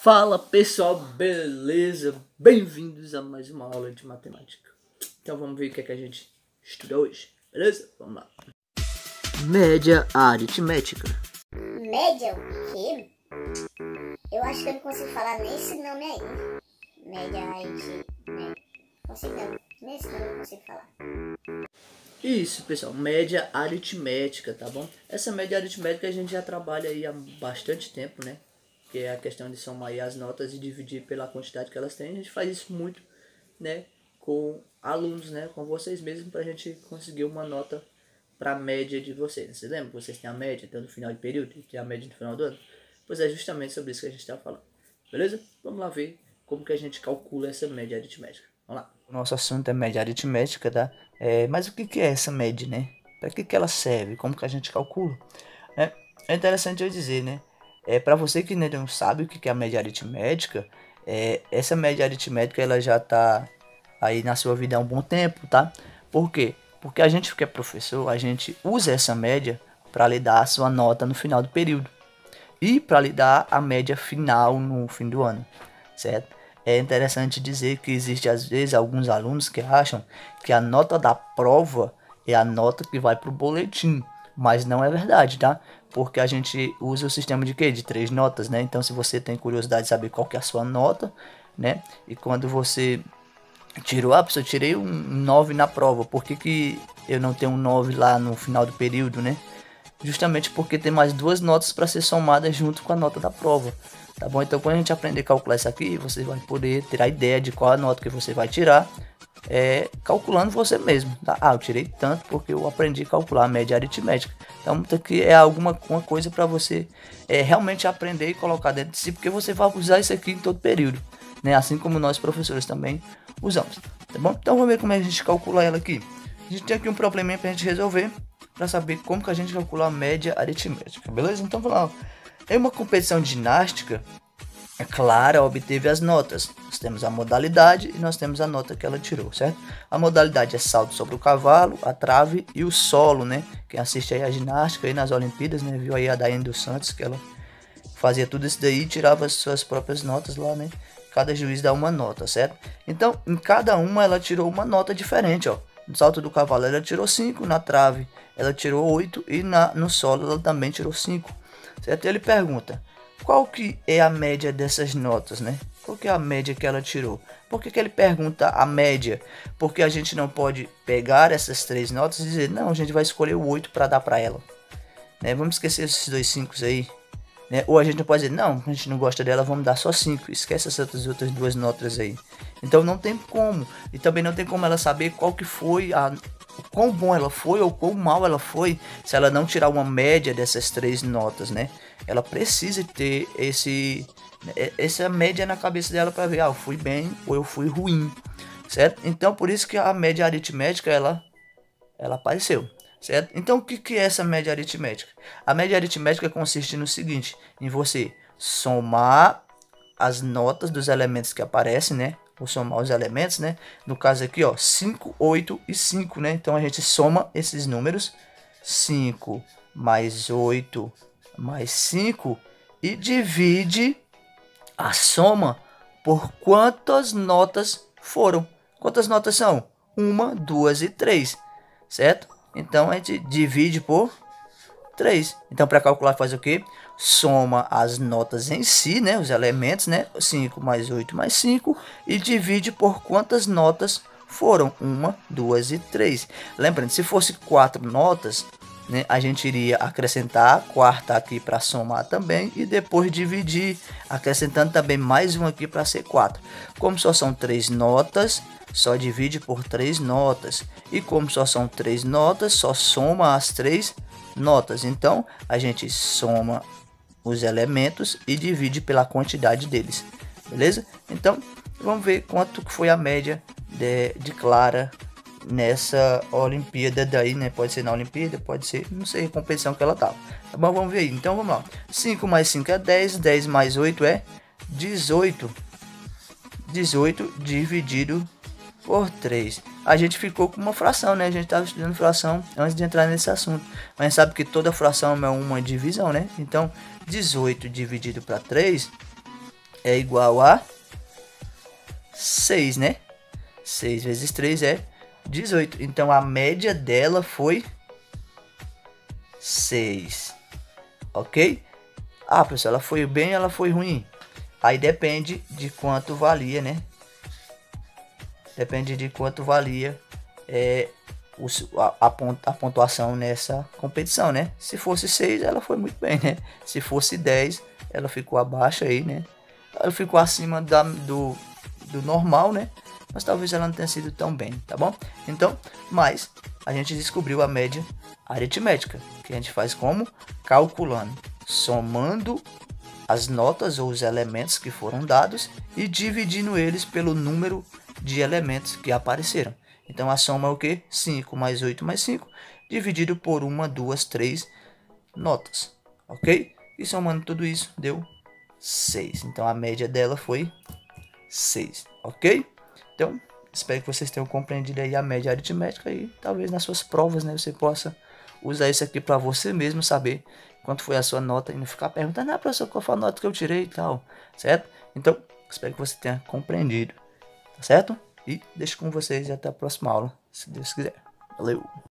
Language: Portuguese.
Fala pessoal, beleza? Bem-vindos a mais uma aula de matemática. Então vamos ver o que é que a gente estuda hoje, beleza? Vamos lá. Média aritmética. Média o quê? Eu acho que eu não consigo falar nesse nome aí. Média aritmética. Consigo não. Nesse nome eu não consigo falar. Isso, pessoal, média aritmética, tá bom? Essa média aritmética a gente já trabalha aí há bastante tempo, né? Que é a questão de somar aí as notas e dividir pela quantidade que elas têm. A gente faz isso muito, né, com alunos, né, com vocês mesmos, pra gente conseguir uma nota para média de vocês. Você lembra? Vocês têm a média então, no final de período e tem a média no final do ano? Pois é justamente sobre isso que a gente está falando. Beleza? Vamos lá ver como que a gente calcula essa média aritmética. Vamos lá. O nosso assunto é média aritmética, tá? Mas o que é essa média, né? Para que ela serve? Como que a gente calcula? É interessante eu dizer, né? Para você que ainda não sabe o que é a média aritmética, essa média aritmética ela já está aí na sua vida há um bom tempo, tá? Por quê? Porque a gente que é professor, a gente usa essa média para lhe dar a sua nota no final do período e para lhe dar a média final no fim do ano, certo? É interessante dizer que existe às vezes alguns alunos que acham que a nota da prova é a nota que vai para o boletim, mas não é verdade, tá? Porque a gente usa o sistema de quê? De 3 notas, né? Então se você tem curiosidade de saber qual que é a sua nota, né? E quando você tirou, eu tirei um 9 na prova, por que eu não tenho um 9 lá no final do período, né? Justamente porque tem mais 2 notas para ser somadas junto com a nota da prova, tá bom? Então quando a gente aprender a calcular isso aqui, você vai poder ter a ideia de qual a nota que você vai tirar, calculando você mesmo, tá? Eu tirei tanto porque eu aprendi a calcular a média aritmética. Então aqui é uma coisa para você realmente aprender e colocar dentro de si, porque você vai usar isso aqui em todo período, né? Assim como nós professores também usamos, tá bom? Então vamos ver como é que a gente calcula ela aqui. A gente tem aqui um probleminha para a gente resolver, para saber como que a gente calcula a média aritmética, beleza? Então vamos lá. Em uma competição de ginástica, a Clara obteve as notas. Nós temos a modalidade e nós temos a nota que ela tirou, certo? A modalidade é salto sobre o cavalo, a trave e o solo, né? Quem assiste aí a ginástica aí nas Olimpíadas, né? Viu aí a Daiane dos Santos, que ela fazia tudo isso daí e tirava as suas próprias notas lá, né? Cada juiz dá uma nota, certo? Então, em cada uma ela tirou uma nota diferente, ó. No salto do cavalo ela tirou 5, na trave ela tirou 8 e no solo ela também tirou 5, certo? E ele pergunta, qual que é a média dessas notas, né? Qual que é a média que ela tirou? Por que ele pergunta a média? Porque a gente não pode pegar essas 3 notas e dizer, não, a gente vai escolher o 8 para dar para ela, né? Vamos esquecer esses 2 5 aí, né? Ou a gente não pode dizer, não, a gente não gosta dela, vamos dar só 5, esquece essas outras 2 notas aí. Então não tem como, e também não tem como ela saber qual que foi quão bom ela foi ou quão mal ela foi, se ela não tirar uma média dessas 3 notas, né? Ela precisa ter essa média na cabeça dela para ver, eu fui bem ou eu fui ruim, certo? Então por isso que a média aritmética ela apareceu, certo? Então o que é essa média aritmética? A média aritmética consiste no seguinte, em você somar as notas dos elementos que aparecem, né? Vou somar os elementos, né? No caso aqui, ó, 5, 8 e 5, né? Então a gente soma esses números, 5 mais 8 mais 5, e divide a soma por quantas notas foram. Quantas notas são? 1, 2 e 3, certo? Então a gente divide por 3. Então para calcular faz o quê? Soma as notas em si, né, os elementos, né, 5 mais 8 mais 5, e divide por quantas notas foram, 1, 2 e 3. Lembrando, se fosse 4 notas, né, a gente iria acrescentar a quarta aqui para somar também, e depois dividir, acrescentando também mais um aqui para ser 4. Como só são 3 notas, só divide por 3 notas, e como só são 3 notas, só soma as 3 notas. Então a gente soma os elementos e divide pela quantidade deles, beleza? Então vamos ver quanto foi a média de Clara nessa Olimpíada daí, né? Pode ser na Olimpíada, pode ser, não sei a competição que ela tava, tá bom? Vamos ver aí, então vamos lá. 5 mais 5 é 10, 10 mais 8 é 18, 18 dividido por 3. A gente ficou com uma fração, né? A gente estava estudando fração antes de entrar nesse assunto. Mas sabe que toda fração é uma divisão, né? Então, 18 dividido para 3 é igual a 6, né? 6 vezes 3 é 18. Então a média dela foi 6. Ok? Ah, pessoal, ela foi bem, ela foi ruim. Aí depende de quanto valia, né? Depende de quanto valia a pontuação nessa competição, né? Se fosse 6, ela foi muito bem, né? Se fosse 10, ela ficou abaixo aí, né? Ela ficou acima do normal, né? Mas talvez ela não tenha sido tão bem, tá bom? Então, mas a gente descobriu a média aritmética, que a gente faz como? Calculando, somando as notas ou os elementos que foram dados e dividindo eles pelo número de elementos que apareceram. Então a soma é o que? 5 mais 8 mais 5, dividido por 1, 2, 3 notas, ok? E somando tudo isso deu 6. Então a média dela foi 6, ok? Então, espero que vocês tenham compreendido aí a média aritmética e talvez nas suas provas, né, você possa usar isso aqui para você mesmo saber quanto foi a sua nota e não ficar perguntando, ah, professor, qual foi a nota que eu tirei e tal, certo? Então, espero que você tenha compreendido, tá certo? E deixo com vocês e até a próxima aula, se Deus quiser. Valeu!